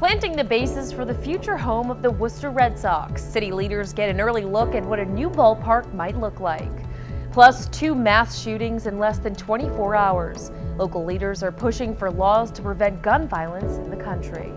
planting the bases for the future home of the Worcester Red Sox. City leaders get an early look at what a new ballpark might look like. Plus, 2 mass shootings in less than 24 hours. Local leaders are pushing for laws to prevent gun violence in the country.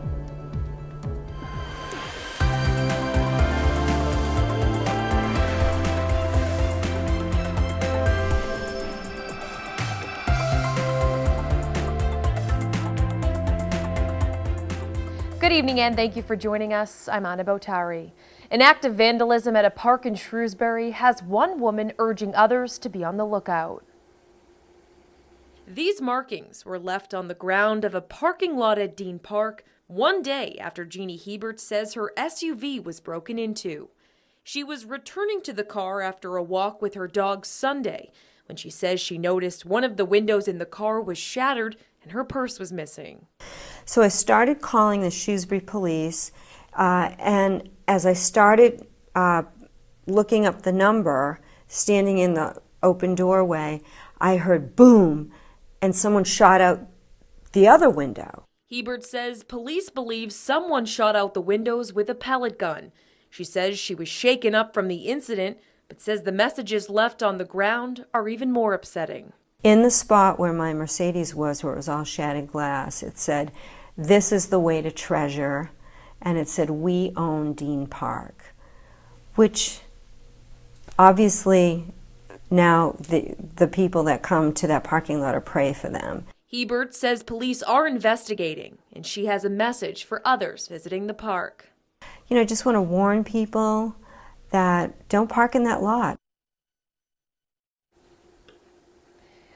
Good evening and thank you for joining us. I'm Anna Bottary. An act of vandalism at a park in Shrewsbury has one woman urging others to be on the lookout. These markings were left on the ground of a parking lot at Dean Park one day after Jeannie Hebert says her SUV was broken into. She was returning to the car after a walk with her dog Sunday when she says she noticed one of the windows in the car was shattered and her purse was missing. So I started calling the Shrewsbury police, and as I started looking up the number, standing in the open doorway, I heard boom, and someone shot out the other window. Hebert says police believe someone shot out the windows with a pellet gun. She says she was shaken up from the incident, but says the messages left on the ground are even more upsetting. In the spot where my Mercedes was, where it was all shattered glass, it said, "This is the way to treasure," and it said, "We own Dean Park," which obviously now the people that come to that parking lot are prey for them. Hebert says police are investigating, and she has a message for others visiting the park. You know, I just want to warn people that don't park in that lot.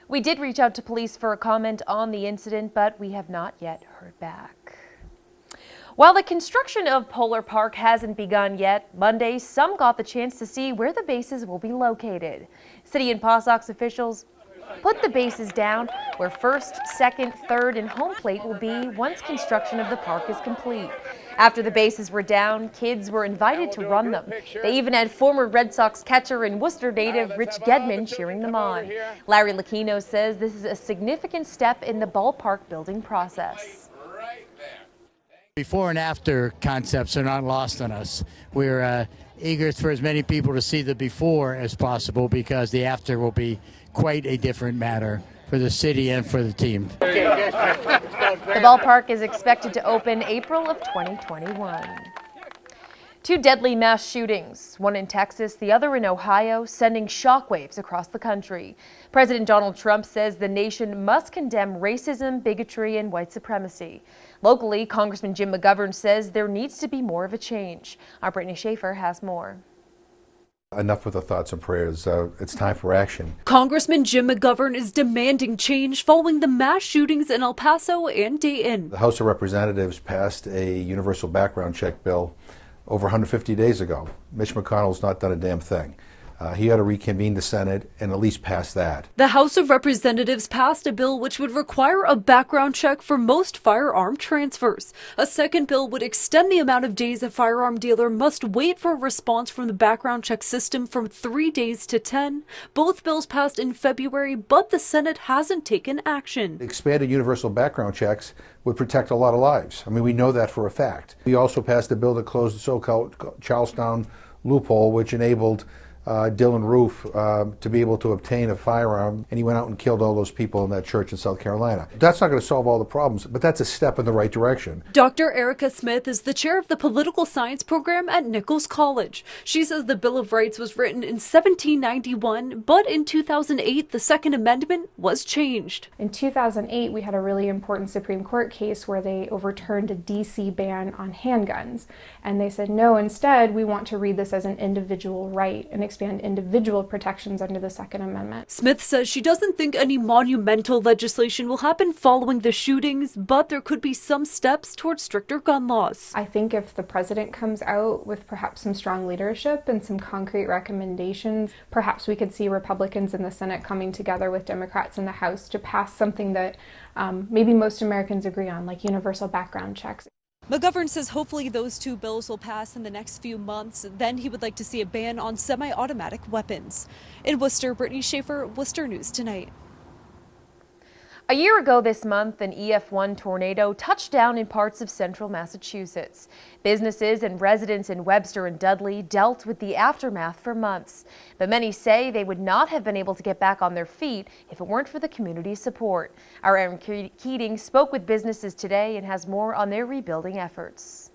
We did reach out to police for a comment on the incident, but we have not yet heard back. While the construction of Polar Park hasn't begun yet, Monday some got the chance to see where the bases will be located. City and Paw Sox officials put the bases down where first, second, third, and home plate will be once construction of the park is complete. After the bases were down, kids were invited to run them. They even had former Red Sox catcher and Worcester native Rich Gedman cheering them on. Larry Lucchino says this is a significant step in the ballpark building process. Before and after concepts are not lost on us. We're eager for as many people to see the before as possible because the after will be quite a different matter for the city and for the team. The ballpark is expected to open April of 2021. 2 deadly mass shootings, one in Texas, the other in Ohio, sending shockwaves across the country. President Donald Trump says the nation must condemn racism, bigotry, and white supremacy. Locally, Congressman Jim McGovern says there needs to be more of a change. Our Brittany Schaefer has more. Enough with the thoughts and prayers. It's time for action. Congressman Jim McGovern is demanding change following the mass shootings in El Paso and Dayton. The House of Representatives passed a universal background check bill over 150 days ago. Mitch McConnell's not done a damn thing. He ought to reconvene the Senate and at least pass that. The House of Representatives passed a bill which would require a background check for most firearm transfers. A second bill would extend the amount of days a firearm dealer must wait for a response from the background check system from 3 days to 10. Both bills passed in February, but the Senate hasn't taken action. Expanded universal background checks would protect a lot of lives. I mean, we know that for a fact. We also passed a bill that closed the so-called Charlestown loophole, which enabled Dylan Ruth to be able to obtain a firearm, and he went out and killed all those people in that church in South Carolina. That's not going to solve all the problems, but that's a step in the right direction. Dr. Erica Smith is the chair of the political science program at Nichols College. She says the Bill of Rights was written in 1791, but in 2008, the Second Amendment was changed. In 2008, we had a really important Supreme Court case where they overturned a DC ban on handguns. And they said, no, instead, we want to read this as an individual right and expand individual protections under the Second Amendment. Smith says she doesn't think any monumental legislation will happen following the shootings, but there could be some steps towards stricter gun laws. I think if the president comes out with perhaps some strong leadership and some concrete recommendations, perhaps we could see Republicans in the Senate coming together with Democrats in the House to pass something that maybe most Americans agree on, like universal background checks. McGovern says hopefully those 2 bills will pass in the next few months. Then he would like to see a ban on semi-automatic weapons. In Worcester, Brittany Schaefer, Worcester News Tonight. A year ago this month, an EF1 tornado touched down in parts of central Massachusetts. Businesses and residents in Webster and Dudley dealt with the aftermath for months. But many say they would not have been able to get back on their feet if it weren't for the community support. Our Aaron Keating spoke with businesses today and has more on their rebuilding efforts.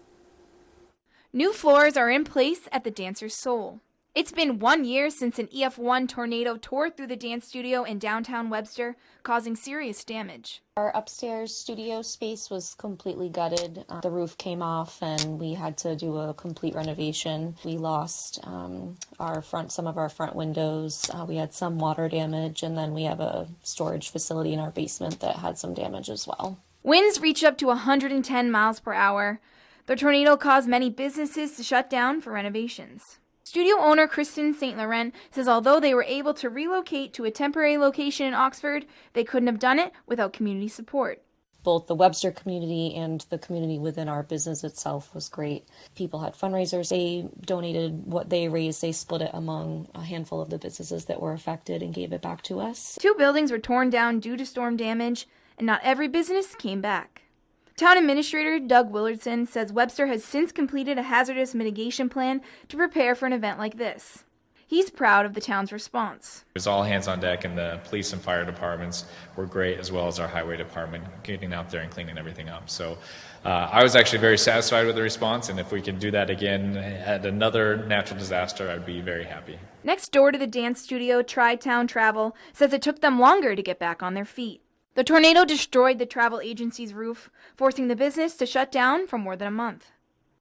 New floors are in place at the Dancer's Soul. It's been 1 year since an EF1 tornado tore through the dance studio in downtown Webster, causing serious damage. Our upstairs studio space was completely gutted. The roof came off and we had to do a complete renovation. We lost some of our front windows. We had some water damage, and then we have a storage facility in our basement that had some damage as well. Winds reached up to 110 miles per hour. The tornado caused many businesses to shut down for renovations. Studio owner Kristen St. Laurent says although they were able to relocate to a temporary location in Oxford, they couldn't have done it without community support. Both the Webster community and the community within our business itself was great. People had fundraisers. They donated what they raised. They split it among a handful of the businesses that were affected and gave it back to us. 2 buildings were torn down due to storm damage, and not every business came back. Town Administrator Doug Willardson says Webster has since completed a hazardous mitigation plan to prepare for an event like this. He's proud of the town's response. It was all hands on deck, and the police and fire departments were great, as well as our highway department, getting out there and cleaning everything up. So I was actually very satisfied with the response, and if we can do that again at another natural disaster, I'd be very happy. Next door to the dance studio, Tri-Town Travel says it took them longer to get back on their feet. The tornado destroyed the travel agency's roof, forcing the business to shut down for more than a month.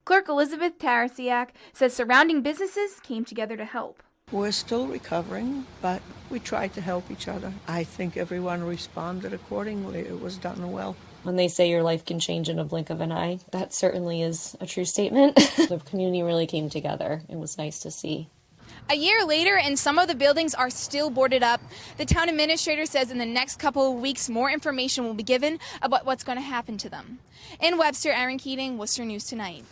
Clerk Elizabeth Tarasiak says surrounding businesses came together to help. We're still recovering, but we tried to help each other. I think everyone responded accordingly. It was done well. When they say your life can change in a blink of an eye, that certainly is a true statement. The community really came together. It was nice to see. A year later, and some of the buildings are still boarded up. The town administrator says in the next couple of weeks, more information will be given about what's going to happen to them. In Webster, Aaron Keating, Worcester News Tonight.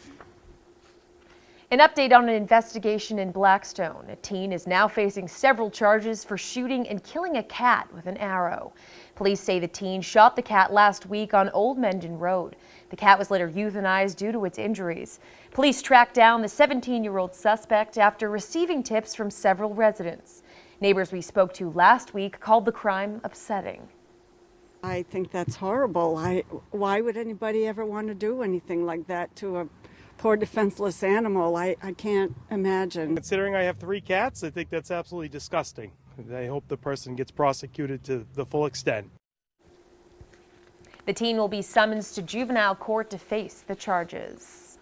An update on an investigation in Blackstone. A teen is now facing several charges for shooting and killing a cat with an arrow. Police say the teen shot the cat last week on Old Mendon Road. The cat was later euthanized due to its injuries. Police tracked down the 17-year-old suspect after receiving tips from several residents. Neighbors we spoke to last week called the crime upsetting. I think that's horrible. Why would anybody ever want to do anything like that to a poor defenseless animal? I can't imagine. Considering I have 3 cats, I think that's absolutely disgusting. I hope the person gets prosecuted to the full extent. The teen will be summoned to juvenile court to face the charges.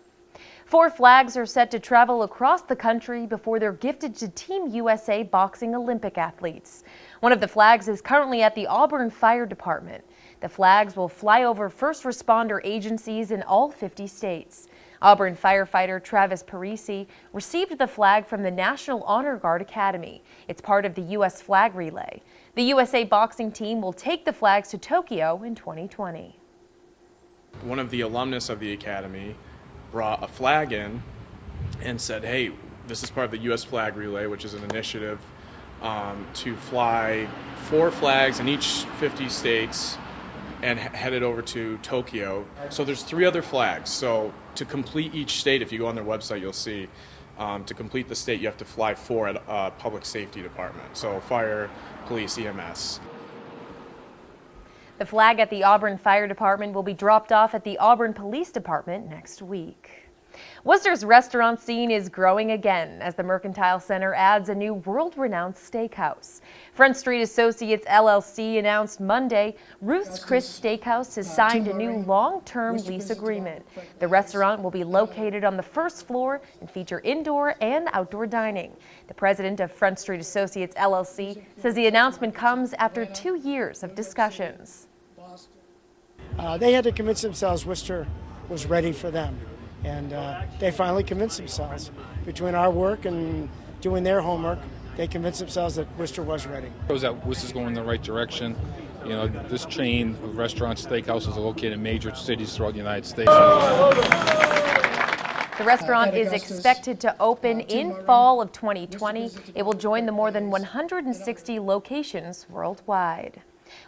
4 flags are set to travel across the country before they're gifted to Team USA boxing Olympic athletes. One of the flags is currently at the Auburn Fire Dept. The flags will fly over first responder agencies in all 50 states. Auburn firefighter Travis Parisi received the flag from the National Honor Guard Academy. It's part of the U.S. flag relay. The USA boxing team will take the flags to Tokyo in 2020. One of the alumnus of the academy brought a flag in and said, hey, this is part of the U.S. flag relay, which is an initiative to fly 4 flags in each 50 states and headed over to Tokyo. So there's 3 other flags. So to complete each state, if you go on their website, you'll see to complete the state, you have to fly 4 at a public safety department. So fire, police, EMS. The flag at the Auburn Fire Department will be dropped off at the Auburn Police Department next week. Worcester's restaurant scene is growing again as the Mercantile Center adds a new world-renowned steakhouse. Front Street Associates LLC announced Monday Ruth's Chris Steakhouse has signed a new long-term lease agreement. The restaurant will be located on the first floor and feature indoor and outdoor dining. The president of Front Street Associates LLC says the announcement comes after 2 years of discussions. They had to convince themselves Worcester was ready for them. And they finally convinced themselves. Between our work and doing their homework, they convinced themselves that Worcester was ready. It shows that Worcester's going in the right direction. You know, this chain of restaurants, steakhouses are located in major cities throughout the United States. The restaurant is expected to open in fall of 2020. It will join the more than 160 locations worldwide.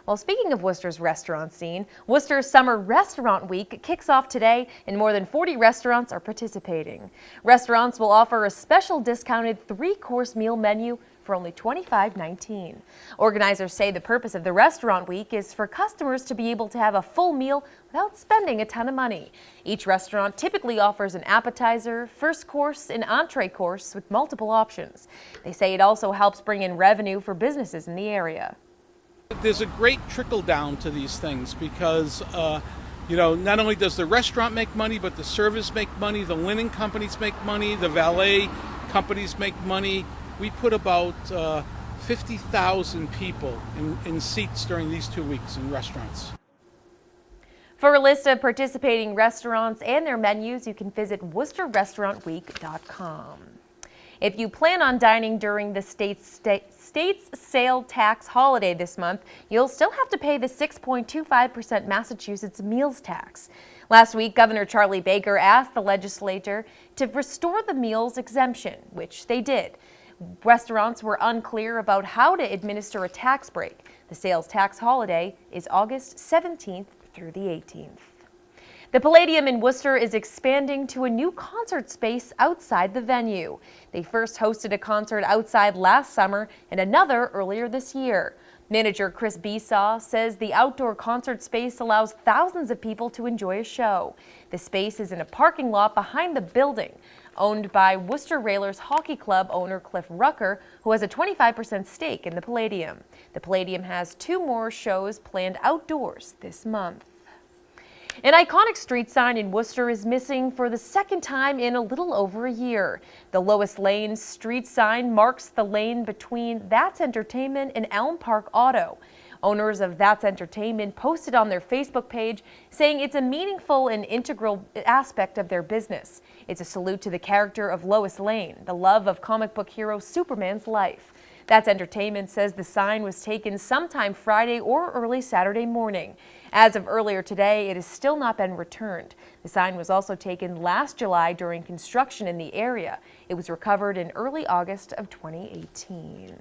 Well, speaking of Worcester's restaurant scene, Worcester's Summer Restaurant Week kicks off today, and more than 40 restaurants are participating. Restaurants will offer a special discounted 3-course meal menu for only $25.19. Organizers say the purpose of the Restaurant Week is for customers to be able to have a full meal without spending a ton of money. Each restaurant typically offers an appetizer, first course, and entree course with multiple options. They say it also helps bring in revenue for businesses in the area. There's a great trickle down to these things because not only does the restaurant make money, but the servers make money, the linen companies make money, the valet companies make money. We put about 50,000 people in seats during these 2 weeks in restaurants. For a list of participating restaurants and their menus, you can visit WorcesterRestaurantWeek.com. If you plan on dining during the state's sale tax holiday this month, you'll still have to pay the 6.25% Massachusetts meals tax. Last week, Governor Charlie Baker asked the legislature to restore the meals exemption, which they did. Restaurants were unclear about how to administer a tax break. The sales tax holiday is August 17th through the 18th. The Palladium in Worcester is expanding to a new concert space outside the venue. They first hosted a concert outside last summer and another earlier this year. Manager Chris Besaw says the outdoor concert space allows thousands of people to enjoy a show. The space is in a parking lot behind the building, owned by Worcester Railers Hockey Club owner Cliff Rucker, who has a 25% stake in the Palladium. The Palladium has 2 more shows planned outdoors this month. An iconic street sign in Worcester is missing for the second time in a little over a year. The Lois Lane street sign marks the lane between That's Entertainment and Elm Park Auto. Owners of That's Entertainment posted on their Facebook page saying it's a meaningful and integral aspect of their business. It's a salute to the character of Lois Lane, the love of comic book hero Superman's life. That's Entertainment says the sign was taken sometime Friday or early Saturday morning. As of earlier today, it has still not been returned. The sign was also taken last July during construction in the area. It was recovered in early August of 2018.